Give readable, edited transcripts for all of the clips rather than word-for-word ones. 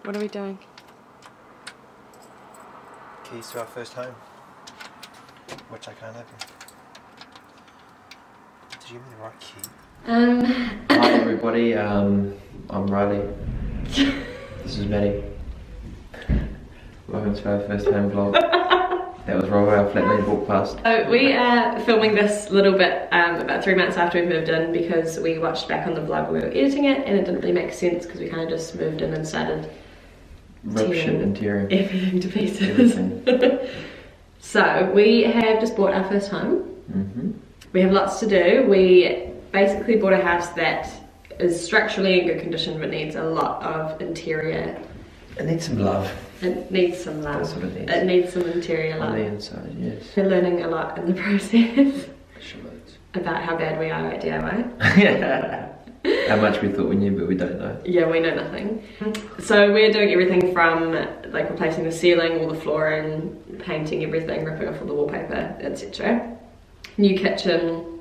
What are we doing? Keys to our first home, which I can't have. Did you give me the right key? Hi everybody, I'm Riley. This is Maddie. Welcome to our first home vlog. That was Rob, our flatmate, walked past. So we are filming this little bit about 3 months after we moved in because we watched back on the vlog when we were editing it and it didn't really make sense because we kind of just moved in and started Rip shit and tearing everything to pieces. everything. So we have just bought our first home. We have lots to do. We basically bought a house that is structurally in good condition but needs a lot of interior. It needs some love. It needs some love. That's what it needs. It needs some interior love. On the inside, yes. We're learning a lot in the process Shit. about how bad we are at DIY. Yeah. How much we thought we knew, but we don't know. Yeah, we know nothing. So we're doing everything from like replacing the ceiling, all the flooring, painting everything, ripping off all the wallpaper, etc. New kitchen.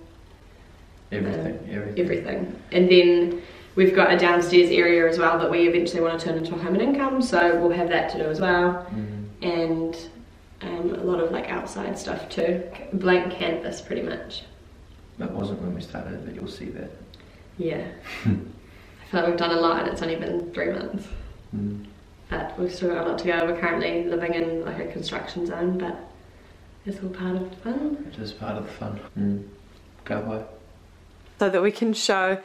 Everything. And then we've got a downstairs area as well that we eventually want to turn into a home and income, so we'll have that to do as well. And a lot of like outside stuff too. Blank canvas pretty much. That wasn't when we started, but you'll see that. Yeah. I feel like we've done a lot and it's only been 3 months. But we've still got a lot to go. We're currently living in like a construction zone, but it's all part of the fun. It is part of the fun. Go high. So that we can show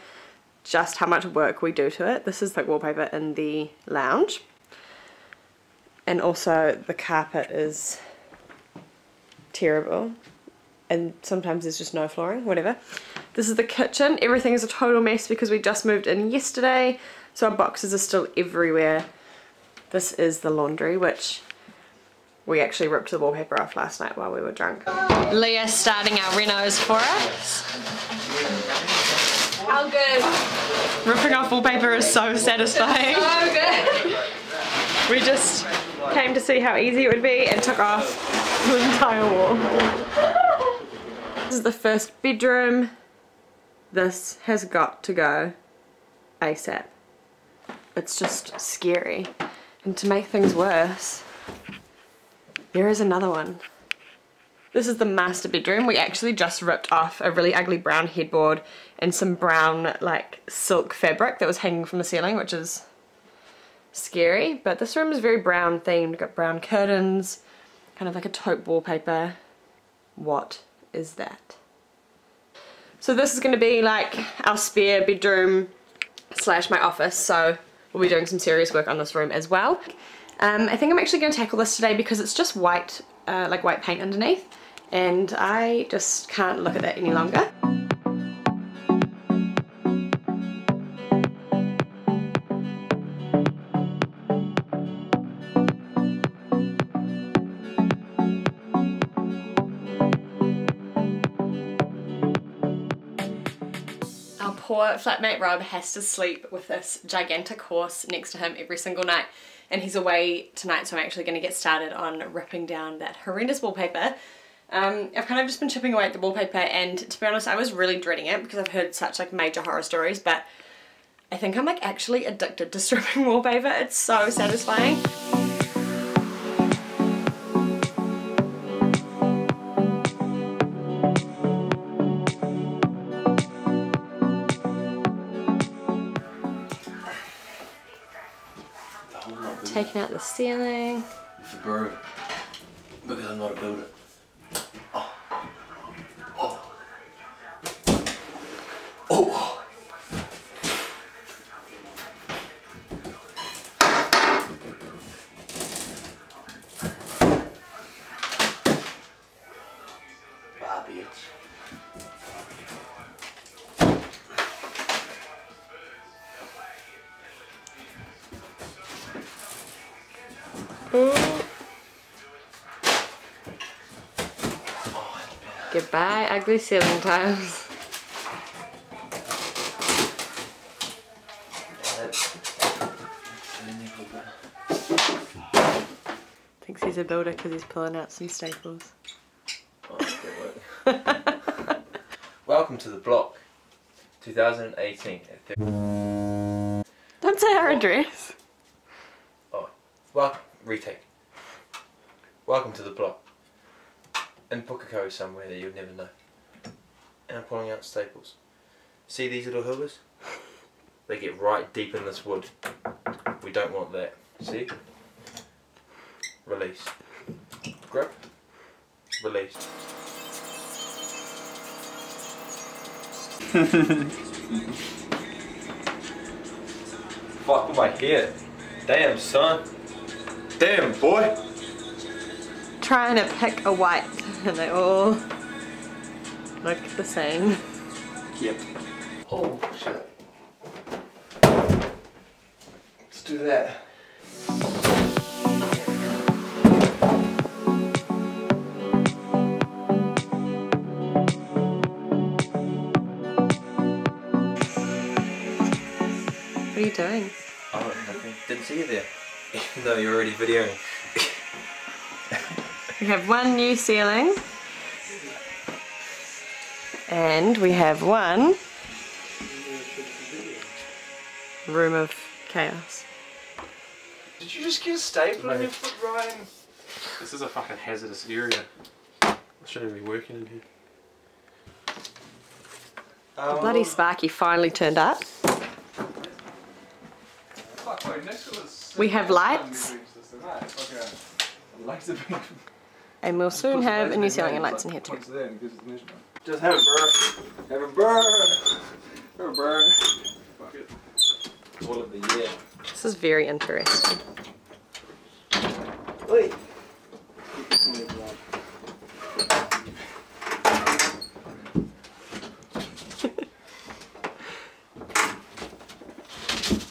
just how much work we do to it. This is like wallpaper in the lounge. And also the carpet is terrible. And sometimes there's just no flooring, whatever. This is the kitchen. Everything is a total mess because we just moved in yesterday. So our boxes are still everywhere. This is the laundry, which we actually ripped the wallpaper off last night while we were drunk. Leah's starting our renos for us. How good? Ripping off wallpaper is so satisfying. So good. We just came to see how easy it would be and took off the entire wall. This is the first bedroom. This has got to go ASAP. It's just scary. And to make things worse, there is another one. This is the master bedroom. We actually just ripped off a really ugly brown headboard and some brown like silk fabric that was hanging from the ceiling, which is scary. But this room is very brown themed. Got brown curtains, kind of like a taupe wallpaper. What is that? So this is going to be like our spare bedroom slash my office, so we'll be doing some serious work on this room as well. I think I'm actually going to tackle this today because it's just white, like white paint underneath, and I just can't look at that any longer. Poor flatmate Rob has to sleep with this gigantic horse next to him every single night, and he's away tonight, so I'm actually going to get started on ripping down that horrendous wallpaper. I've kind of just been chipping away at the wallpaper, and to be honest I was really dreading it because I've heard such like major horror stories, but I think I'm like actually addicted to stripping wallpaper. It's so satisfying. Taking out the ceiling. With a broom. Because I'm not a builder. Oh. Oh. Oh. Bye, bitch. Ooh. Goodbye, ugly ceiling tiles. Thinks he's a builder because he's pulling out some staples. Welcome to the block, 2018. Don't say our address. Retake. Welcome to the block. And Pukekohe somewhere that you'd never know. And I'm pulling out staples. See these little hoovers? They get right deep in this wood. We don't want that. See? Release. Grip. Release. Fuck my head. Damn, son. Damn, boy. Trying to pick a white and they all look the same. Yep. Oh, shit. Let's do that. What are you doing? Oh, nothing. Didn't see you there. Even though you're already videoing. We have one new ceiling. And we have one room of chaos. Did you just get a staple in your foot, Ryan? This is a fucking hazardous area. I shouldn't be working in here. The bloody Sparky finally turned up. We have lights. And we'll soon have a new ceiling and lights in here too. Just have a burn. Have a burn. Have a burn. Fuck it. All of the year. This is very interesting. Wait.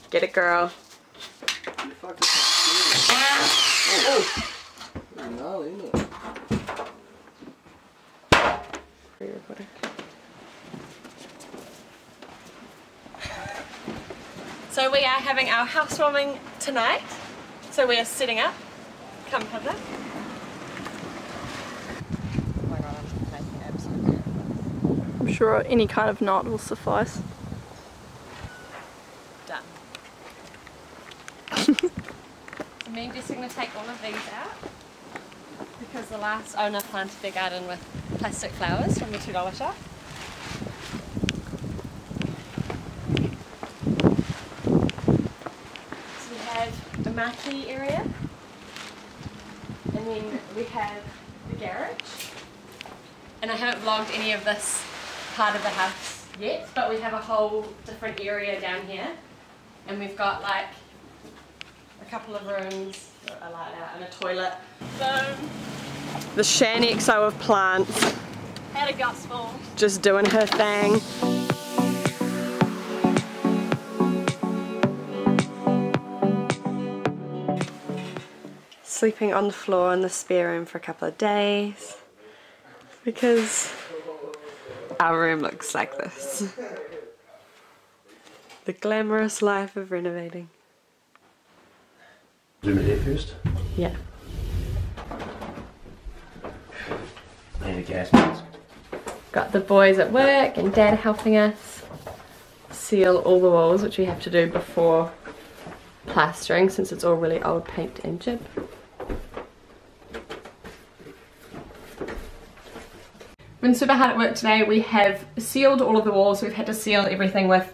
Get it, girl. So we are having our housewarming tonight. So we are sitting up. Come have that. Oh my god, I'm making absolutely. I'm sure any kind of knot will suffice. Done. So me and Jess are going to take all of these out because the last owner planted their garden with plastic flowers from the $2 shop. So we have the marquee area, and then we have the garage. And I haven't vlogged any of this part of the house yet, but we have a whole different area down here. And we've got like a couple of rooms, a light out, and a toilet. So the Shan XO of plants. Had a gutful. Just doing her thing. Sleeping on the floor in the spare room for a couple of days because our room looks like this. The glamorous life of renovating. Zoom it here first. Yeah. And a gas mask. Got the boys at work and Dad helping us seal all the walls, which we have to do before plastering since it's all really old paint and chip. Been super hard at work today. We have sealed all of the walls. We've had to seal everything with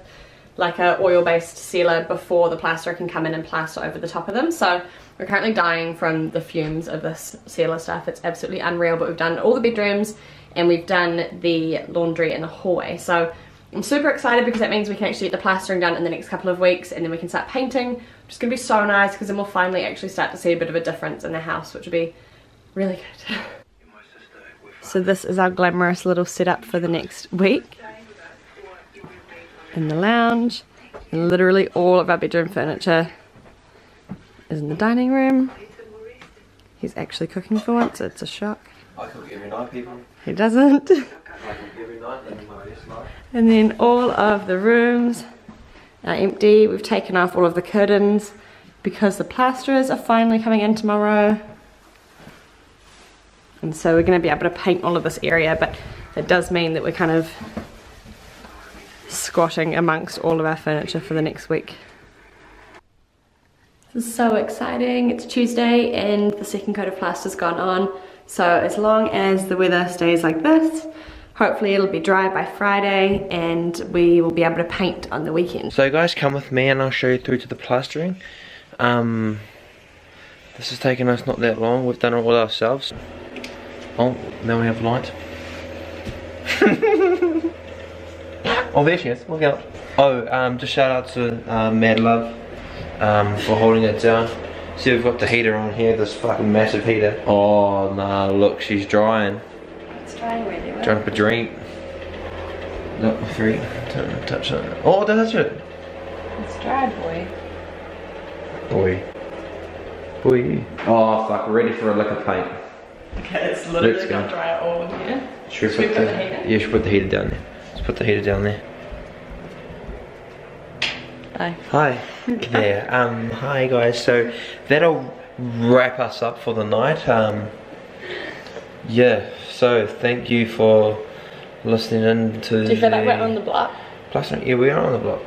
like a oil-based sealer before the plasterer can come in and plaster over the top of them. So we're currently dying from the fumes of this sealer stuff. It's absolutely unreal, but we've done all the bedrooms and we've done the laundry and the hallway. So I'm super excited because that means we can actually get the plastering done in the next couple of weeks and then we can start painting, which is going to be so nice because then we'll finally actually start to see a bit of a difference in the house, which will be really good. So this is our glamorous little setup for the next week. In the lounge, and literally all of our bedroom furniture is in the dining room. He's actually cooking for once, it's a shock. I cook every night, people. He doesn't. I cook every night, living my best life. And then all of the rooms are empty. We've taken off all of the curtains because the plasterers are finally coming in tomorrow. And so we're going to be able to paint all of this area, but it does mean that we're kind of squatting amongst all of our furniture for the next week. This is so exciting. It's Tuesday and the second coat of plaster's gone on. So as long as the weather stays like this, hopefully it'll be dry by Friday and we will be able to paint on the weekend. So guys, come with me and I'll show you through to the plastering. This has taken us not that long. We've done it all ourselves. Oh, now we have light. Oh, there she is. Look out. Oh, just shout out to Mad Love for holding it down. See, we've got the heater on here, this fucking massive heater. Oh, nah, look, she's drying. It's drying really well. Drying up a drink. Look, 3, don't touch it. Oh, don't touch it. It's dry, boy. Boy. Boy. Oh, fuck, we're ready for a lick of paint. Okay, it's literally Let's go. not dry at all in here. Should we put the heater? Yeah, should put the heater down there. Let's put the heater down there. Hi. Hi. There. Hi guys. So that'll wrap us up for the night. Yeah. So thank you for listening in to. Do you feel like we're on the block? Plastering. Yeah, we are on the block.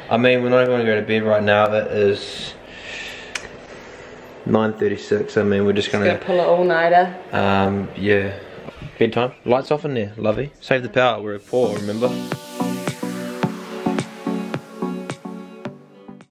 I mean, we're not going to go to bed right now. It is 9:36. I mean, we're just gonna pull an all-nighter. yeah. Bedtime. Lights off in there. Lovely. Save the power. We're poor. Remember.